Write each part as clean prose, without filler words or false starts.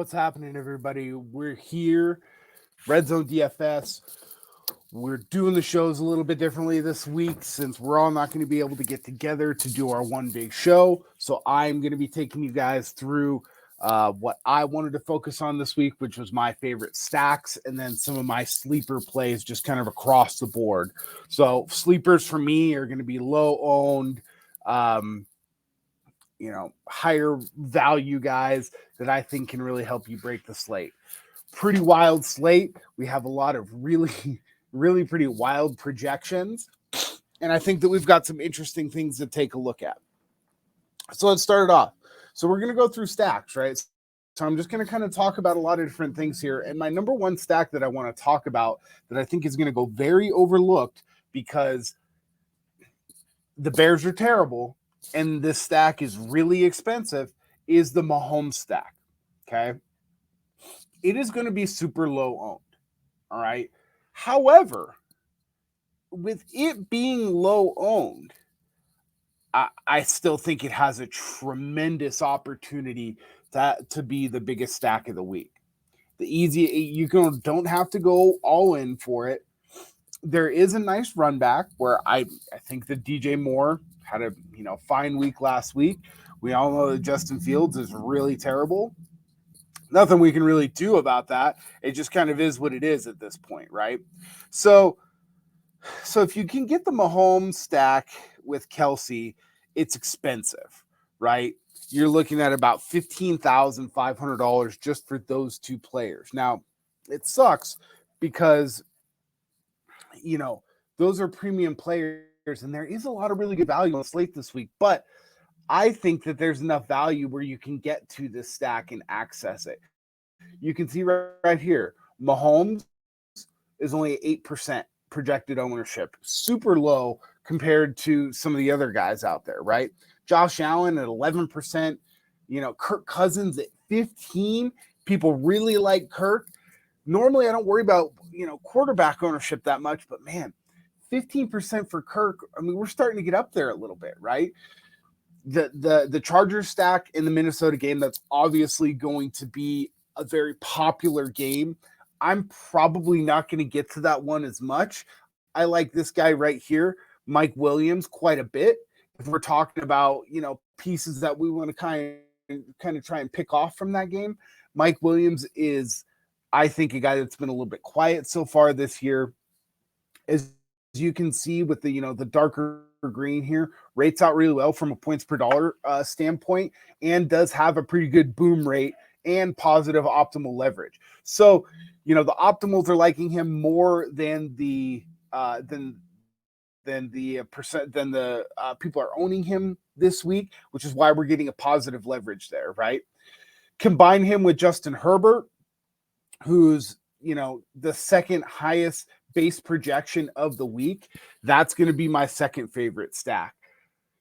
What's happening, everybody? We're here, Red Zone DFS. We're doing the shows a little bit differently this week since we're all not going to be able to get together to do our one big show. So I'm going to be taking you guys through what I wanted to focus on this week, which was my favorite stacks, and then some of my sleeper plays just kind of across the board. So sleepers for me are going to be low owned, higher value guys that I think can really help you break the slate. Pretty wild slate. We have a lot of really, really pretty wild projections. And I think that we've got some interesting things to take a look at. So let's start it off. So we're going to go through stacks, right? So I'm just going to kind of talk about a lot of different things here. And my number one stack that I want to talk about that I think is going to go very overlooked because the Bears are terrible and this stack is really expensive is the Mahomes stack, okay? It is going to be super low owned, all right? However, with it being low owned, I still think it has a tremendous opportunity to be the biggest stack of the week. You don't have to go all in for it. There is a nice run back where I think that DJ Moore had a fine week last week. We all know that Justin Fields is really terrible. Nothing we can really do about that. It just kind of is what it is at this point, right? So if you can get the Mahomes stack with Kelsey, it's expensive, right? You're looking at about $15,500 just for those two players. Now, it sucks because those are premium players, and there is a lot of really good value on the slate this week. But I think that there's enough value where you can get to this stack and access it. You can see right here, Mahomes is only 8% projected ownership, super low compared to some of the other guys out there, right? Josh Allen at 11%, Kirk Cousins at 15%. People really like Kirk. Normally, I don't worry about, quarterback ownership that much, but man, 15% for Kirk. I mean, we're starting to get up there a little bit, right? The Chargers stack in the Minnesota game, that's obviously going to be a very popular game. I'm probably not going to get to that one as much. I like this guy right here, Mike Williams, quite a bit. If we're talking about, pieces that we want to kind of try and pick off from that game, Mike Williams is, I think, a guy that's been a little bit quiet so far this year. As you can see with the darker green here, rates out really well from a points per dollar standpoint and does have a pretty good boom rate and positive optimal leverage. So, the optimals are liking him more than the people are owning him this week, which is why we're getting a positive leverage there, right? Combine him with Justin Herbert, who's the second highest base projection of the week. That's going to be my second favorite stack.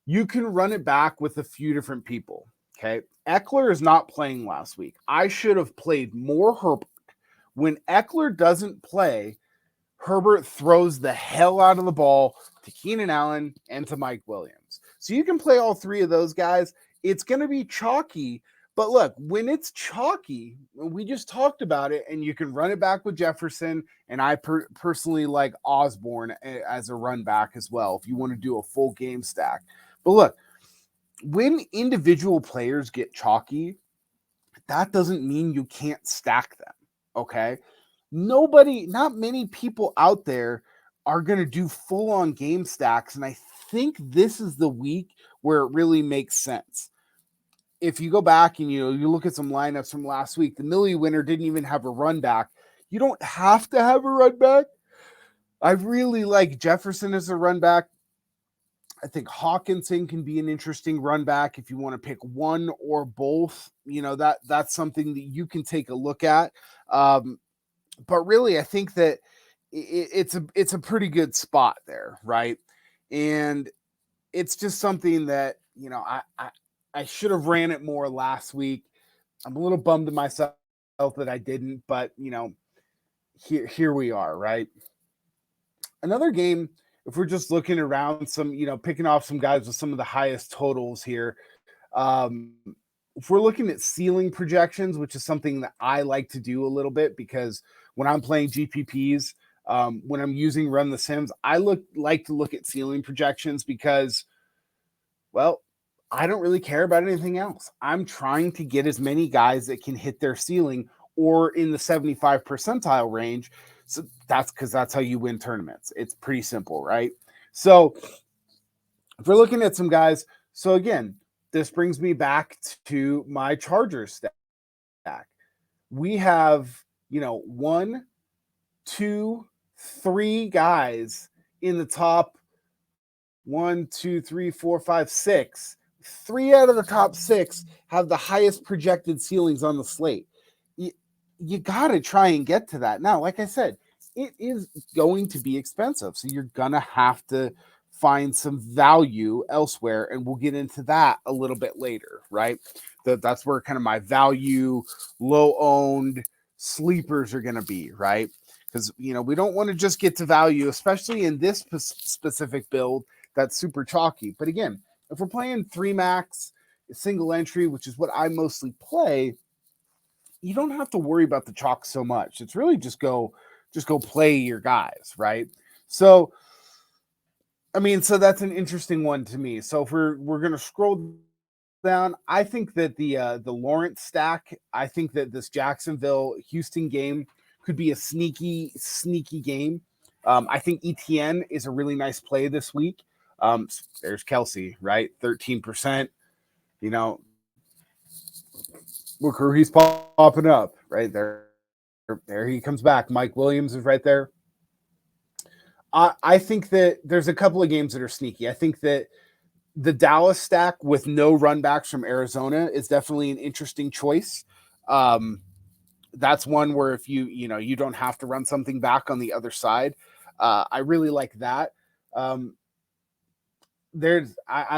You can run it back with a few different people. Okay. Eckler is not playing last week. I should have played more Herbert. When Eckler doesn't play, Herbert throws the hell out of the ball to Keenan Allen and to Mike Williams. So you can play all three of those guys. It's going to be chalky. But look, when it's chalky, we just talked about it, and you can run it back with Jefferson, and I personally like Osborne as a run back as well if you want to do a full game stack. But look, when individual players get chalky, that doesn't mean you can't stack them, okay? Not many people out there are going to do full-on game stacks, and I think this is the week where it really makes sense. If you go back and you look at some lineups from last week, the Millie winner didn't even have a run back. You don't have to have a run back. I really like Jefferson as a run back. I think Hawkinson can be an interesting run back if you want to pick one or both. That's something that you can take a look at. But really, I think that it's a pretty good spot there, right? And it's just something that I should have ran it more last week. I'm a little bummed at myself that I didn't, but here we are, right? Another game, if we're just looking around some, picking off some guys with some of the highest totals here, if we're looking at ceiling projections, which is something that I like to do a little bit, because when I'm playing GPPs, when I'm using Run the Sims, I like to look at ceiling projections because, well, I don't really care about anything else. I'm trying to get as many guys that can hit their ceiling or in the 75 percentile range. So that's how you win tournaments. It's pretty simple, right? So if we're looking at some guys, so again, this brings me back to my Chargers stack. We have, 1, 2, 3 guys in the top 1, 2, 3, 4, 5, 6. 3 out of the top 6 have the highest projected ceilings on the slate. You got to try and get to that. Now, like I said, it is going to be expensive. So you're going to have to find some value elsewhere. And we'll get into that a little bit later, right? That's where kind of my value, low owned sleepers are going to be, right? Because, we don't want to just get to value, especially in this specific build that's super chalky. But again, if we're playing 3 max, single entry, which is what I mostly play, you don't have to worry about the chalk so much. It's really just go play your guys, right? So, so that's an interesting one to me. So if we're going to scroll down, I think that the Lawrence stack, I think that this Jacksonville Houston game could be a sneaky game. I think ETN is a really nice play this week. There's Kelsey, right? 13%. Look where he's popping up right there. There he comes back. Mike Williams is right there. I think that there's a couple of games that are sneaky. I think that the Dallas stack with no run backs from Arizona is definitely an interesting choice. That's one where if you don't have to run something back on the other side. I really like that. I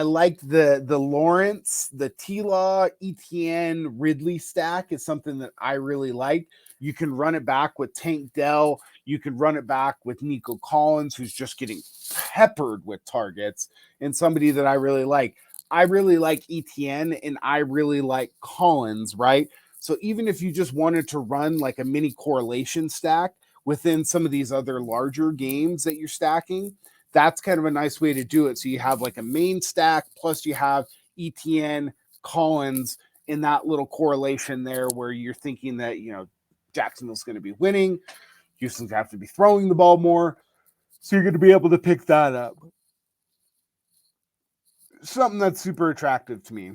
liked the Lawrence, the T-Law, ETN, Ridley stack is something that I really like. You can run it back with Tank Dell. You can run it back with Nico Collins, who's just getting peppered with targets, and somebody that I really like. I really like ETN and I really like Collins, right? So even if you just wanted to run like a mini correlation stack within some of these other larger games that you're stacking, that's kind of a nice way to do it. So you have like a main stack, plus you have ETN, Collins in that little correlation there where you're thinking that, Jacksonville's going to be winning. Houston's going to have to be throwing the ball more. So you're going to be able to pick that up. Something that's super attractive to me.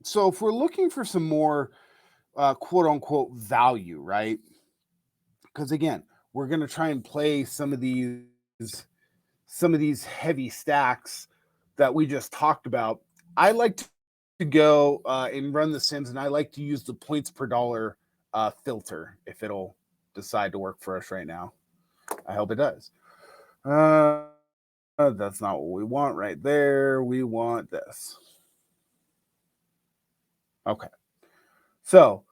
So if we're looking for some more quote unquote value, right? Because again, we're going to try and play some of these heavy stacks that we just talked about. I like to go and run the Sims, and I like to use the points per dollar filter if it'll decide to work for us right now. I hope it does. That's not what we want right there. We want this. Okay. So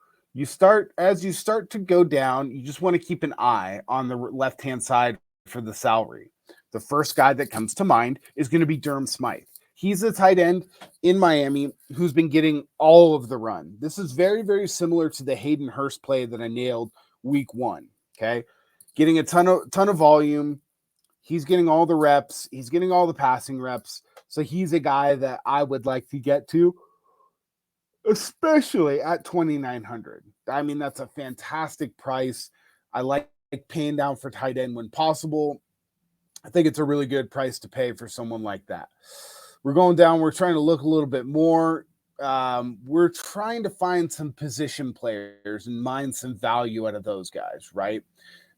as you start to go down, you just want to keep an eye on the left-hand side for the salary. The first guy that comes to mind is going to be Durham Smythe. He's a tight end in Miami who's been getting all of the run. This is very, very similar to the Hayden Hurst play that I nailed week 1. Okay. Getting a ton of volume. He's getting all the reps. He's getting all the passing reps. So he's a guy that I would like to get to, especially at $2,900. That's a fantastic price. I like paying down for tight end when possible. I think it's a really good price to pay for someone like that. We're going down. We're trying to look a little bit more. We're trying to find some position players and mine some value out of those guys, right?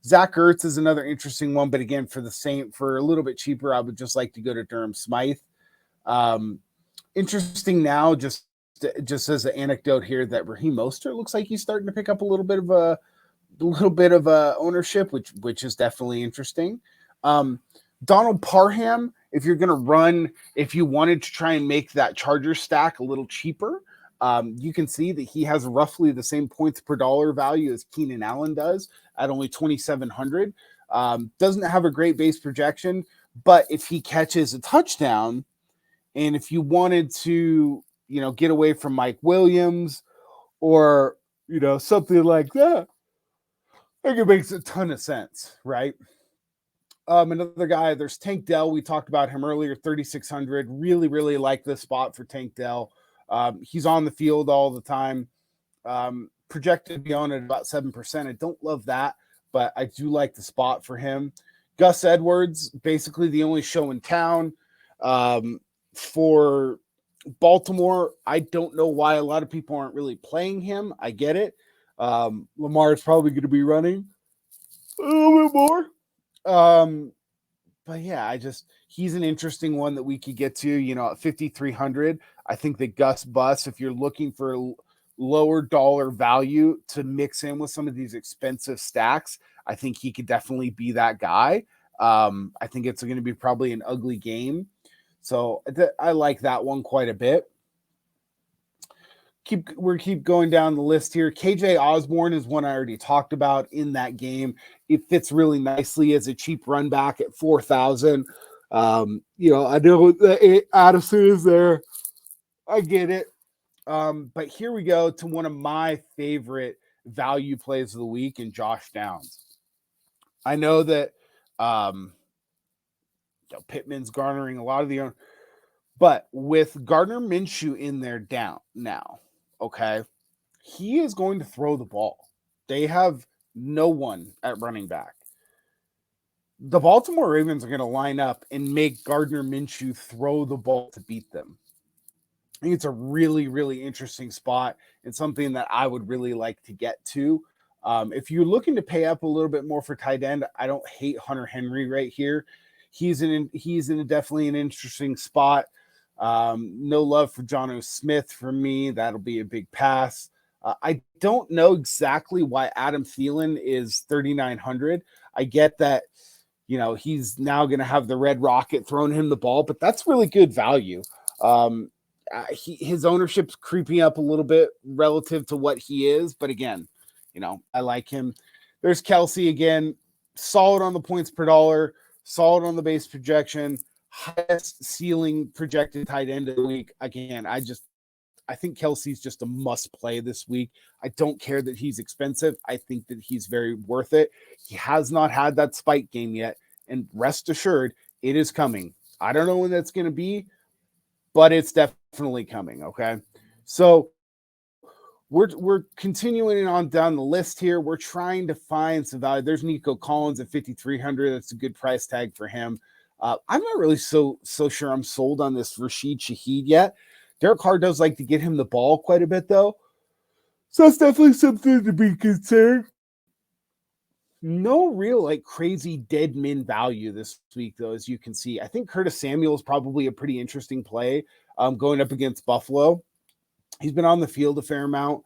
Zach Ertz is another interesting one, but again, for a little bit cheaper, I would just like to go to Durham Smythe. Interesting now, just as an anecdote here, that Raheem Mostert looks like he's starting to pick up a little bit of ownership, which is definitely interesting. Donald Parham, if you wanted to try and make that Charger stack a little cheaper, you can see that he has roughly the same points per dollar value as Keenan Allen does at only 2,700. Doesn't have a great base projection, but if he catches a touchdown And if you wanted to, get away from Mike Williams or, something like that, I think it makes a ton of sense, right? Another guy, there's Tank Dell. We talked about him earlier, 3,600. Really, really like this spot for Tank Dell. He's on the field all the time. Projected to be on at about 7%. I don't love that, but I do like the spot for him. Gus Edwards, basically the only show in town. For Baltimore, I don't know why a lot of people aren't really playing him. I get it. Lamar is probably going to be running a little bit more. But yeah, he's an interesting one that we could get to, at 5,300. I think that Gus Bus, if you're looking for lower dollar value to mix in with some of these expensive stacks, I think he could definitely be that guy. I think it's going to be probably an ugly game. So I like that one quite a bit. Keep going down the list here. KJ Osborne is one I already talked about in that game. It fits really nicely as a cheap run back at 4,000. I know that Addison is there. I get it. But here we go to one of my favorite value plays of the week in Josh Downs. I know that Pittman's garnering a lot of the, but with Gardner Minshew in there down now, okay, he is going to throw the ball. They have no one at running back. The Baltimore Ravens are going to line up and make Gardner Minshew throw the ball to beat them. I think it's a really, really interesting spot and something that I would really like to get to. If you're looking to pay up a little bit more for tight end, I don't hate Hunter Henry right here. He's in definitely an interesting spot. No love for Jonnu Smith for me. That'll be a big pass. I don't know exactly why Adam Thielen is 3,900. I get that, he's now going to have the red rocket throwing him the ball, but that's really good value. His ownership's creeping up a little bit relative to what he is, but again, I like him. There's Kelsey again, solid on the points per dollar, solid on the base projection, highest ceiling projected tight end of the week. Again, I think Kelsey's just a must play this week. I don't care that he's expensive. I think that he's very worth it. He has not had that spike game yet, and rest assured, it is coming. I don't know when that's going to be, but it's definitely coming. Okay. So we're continuing on down the list here. We're trying to find some value. There's Nico Collins at 5,300. That's a good price tag for him. I'm not really so sure I'm sold on this Rashid Shaheed yet. Derek Carr does like to get him the ball quite a bit, though. So that's definitely something to be considered. No real crazy dead min value this week, though, as you can see. I think Curtis Samuel is probably a pretty interesting play going up against Buffalo. He's been on the field a fair amount.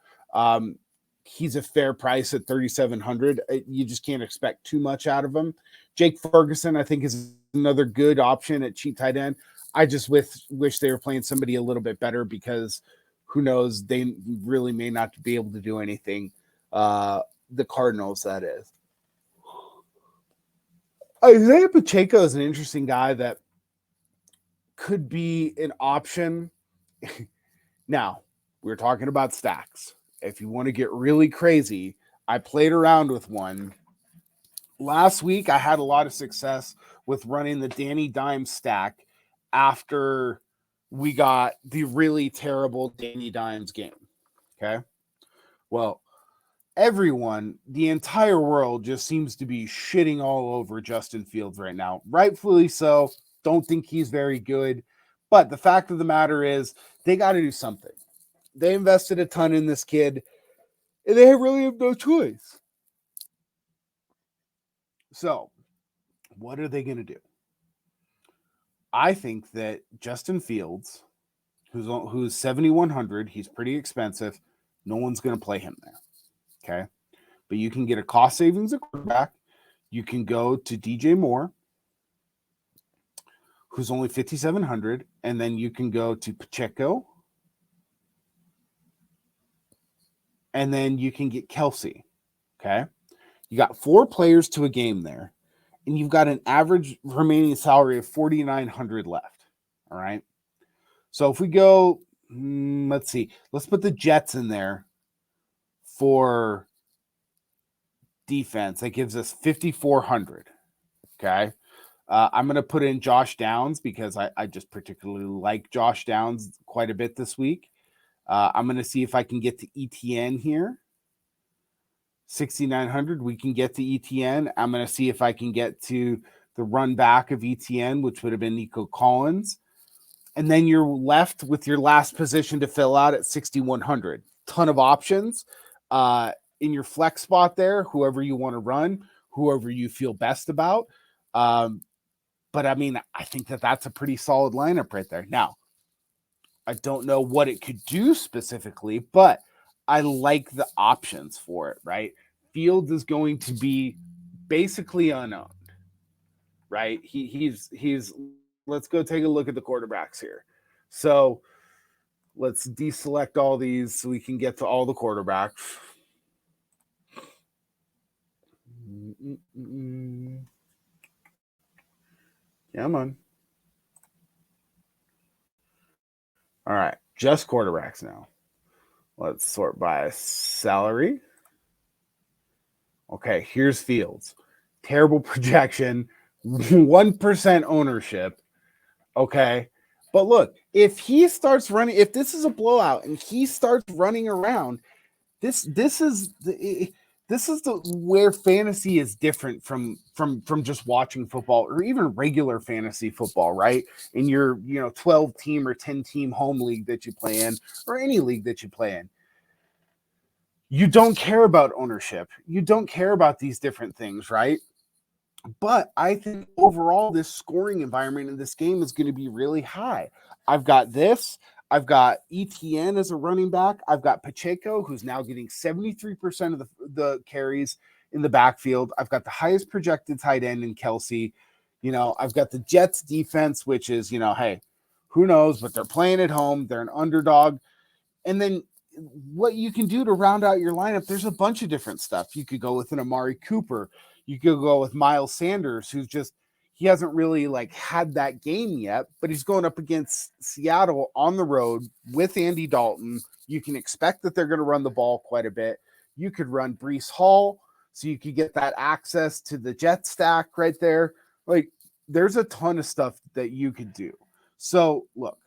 He's a fair price at 3,700. You just can't expect too much out of him. Jake Ferguson, I think, is another good option at cheap tight end. I just wish they were playing somebody a little bit better because who knows, they really may not be able to do anything. The Cardinals, that is. Isaiah Pacheco is an interesting guy that could be an option. Now, we're talking about stacks. If you want to get really crazy, I played around with one. Last week, I had a lot of success with running the Danny Dimes stack after we got the really terrible Danny Dimes game. Okay. Well, everyone, the entire world just seems to be shitting all over Justin Fields right now. Rightfully so. Don't think he's very good. But the fact of the matter is they got to do something. They invested a ton in this kid, and they really have no choice. So, what are they going to do? I think that Justin Fields, who's 7,100, he's pretty expensive. No one's going to play him there. Okay. But you can get a cost savings at quarterback. You can go to DJ Moore, who's only 5,700, and then you can go to Pacheco, and then you can get Kelsey. Okay. You got 4 players to a game there, and you've got an average remaining salary of 4,900 left. All right. So if we go, let's see, let's put the Jets in there for defense. That gives us 5,400. Okay. I'm going to put in Josh Downs because I just particularly like Josh Downs quite a bit this week. I'm going to see if I can get to ETN here. 6,900. We can get to ETN. I'm going to see if I can get to the run back of ETN, which would have been Nico Collins. And then you're left with your last position to fill out at 6,100. Ton of options in your flex spot there, whoever you want to run, whoever you feel best about. But I mean, I think that's a pretty solid lineup right there. Now, I don't know what it could do specifically, but I like the options for it, right? Fields is going to be basically unowned, right? He's let's go take a look at the quarterbacks here. So let's deselect all these so we can get to all the quarterbacks. Come on. All right, just quarterbacks now. Let's sort by salary. Okay, here's Fields. Terrible projection, 1% ownership. Okay. But look, if he starts running, if this is a blowout and he starts running around, this is the where fantasy is different from just watching football or even regular fantasy football, right? In your 12 team or 10 team home league that you play in, or any league that you play in. You don't care about ownership. You don't care about these different things, right? But I think overall, this scoring environment in this game is going to be really high. I've got this. I've got ETN as a running back. I've got Pacheco, who's now getting 73% of the carries in the backfield. I've got the highest projected tight end in Kelsey. I've got the Jets defense, which is, hey, who knows, but they're playing at home. They're an underdog. And then what you can do to round out your lineup, there's a bunch of different stuff. You could go with an Amari Cooper. You could go with Miles Sanders, he hasn't really had that game yet, but he's going up against Seattle on the road with Andy Dalton. You can expect that they're going to run the ball quite a bit. You could run Breece Hall, so you could get that access to the jet stack right there. There's a ton of stuff that you could do. So look,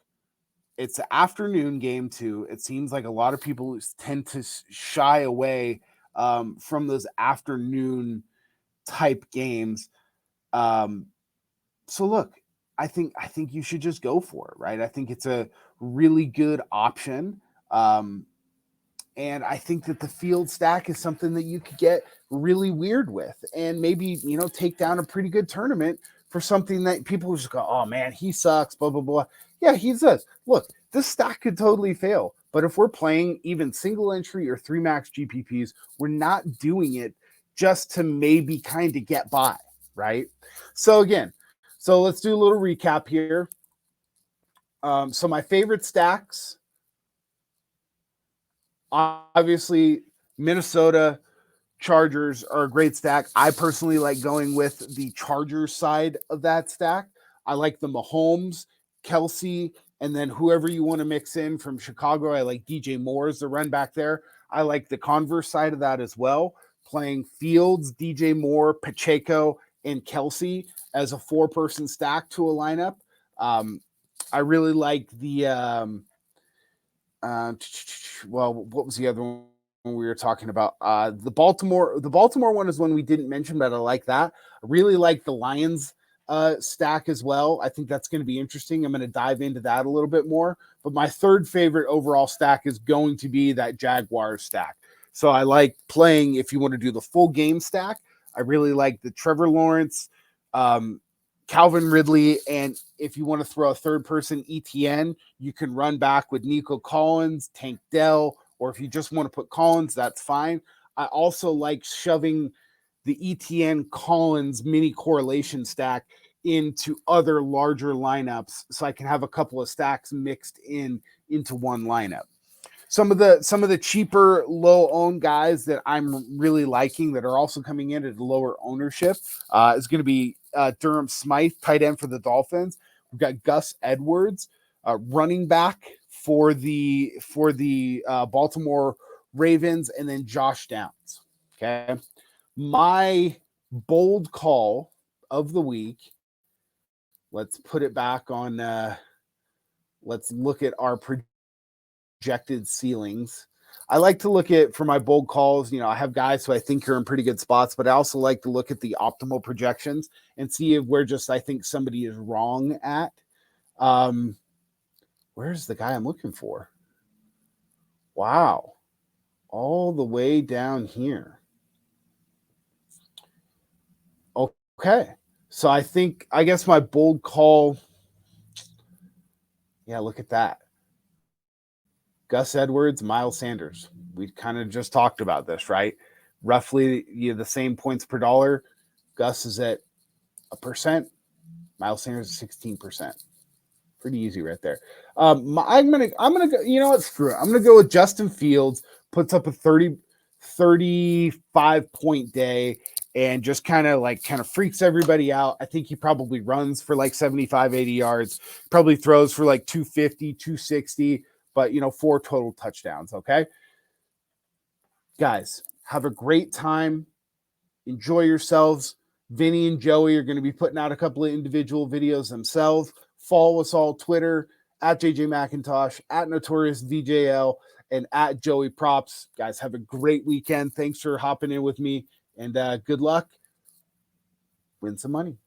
it's an afternoon game too. It seems like a lot of people tend to shy away from those afternoon type games. So look, I think you should just go for it, right? I think it's a really good option. And I think that the field stack is something that you could get really weird with and maybe, take down a pretty good tournament for something that people just go, oh man, he sucks, blah, blah, blah. Yeah, he does. Look, this stack could totally fail. But if we're playing even single entry or 3 max GPPs, we're not doing it just to maybe kind of get by, right? So let's do a little recap here. So my favorite stacks, obviously Minnesota Chargers are a great stack. I personally like going with the Chargers side of that stack. I like the Mahomes, Kelsey, and then whoever you want to mix in from Chicago. I like DJ Moore as the run back there. I like the converse side of that as well, playing Fields, DJ Moore, Pacheco, and Kelsey as a 4-person stack to a lineup. I really like the what was the other one we were talking about? The Baltimore one is one we didn't mention, but I like that. I really like the Lions stack as well. I think that's going to be interesting. I'm going to dive into that a little bit more. But my third favorite overall stack is going to be that Jaguars stack. So I like playing, if you want to do the full game stack, I really like the Trevor Lawrence, Calvin Ridley, and if you want to throw a third-person ETN, you can run back with Nico Collins, Tank Dell, or if you just want to put Collins, that's fine. I also like shoving the ETN Collins mini correlation stack into other larger lineups so I can have a couple of stacks mixed into one lineup. Some of the cheaper low owned guys that I'm really liking that are also coming in at lower ownership is going to be Durham Smythe, tight end for the Dolphins. We've got Gus Edwards, running back for the Baltimore Ravens, and then Josh Downs. Okay. My bold call of the week. Let's put it back on. Let's look at our projected ceilings. I like to look at, for my bold calls, I have guys who I think are in pretty good spots, but I also like to look at the optimal projections and see where just I think somebody is wrong at. Where's the guy I'm looking for? Wow. All the way down here. Okay. So I guess my bold call. Yeah, look at that. Gus Edwards, Miles Sanders. We kind of just talked about this, right? Roughly the same points per dollar. Gus is at 1%. Miles Sanders is 16%. Pretty easy right there. I'm gonna go. You know what? Screw it. I'm gonna go with Justin Fields. Puts up a 35-point day and just kind of freaks everybody out. I think he probably runs for like 75, 80 yards. Probably throws for like 250, 260. But 4 total touchdowns. Okay, guys, have a great time. Enjoy yourselves. Vinny and Joey are going to be putting out a couple of individual videos themselves. Follow us all Twitter at JJ McIntosh, at Notorious DJL, and at Joey Props. Guys, have a great weekend. Thanks for hopping in with me, and good luck. Win some money.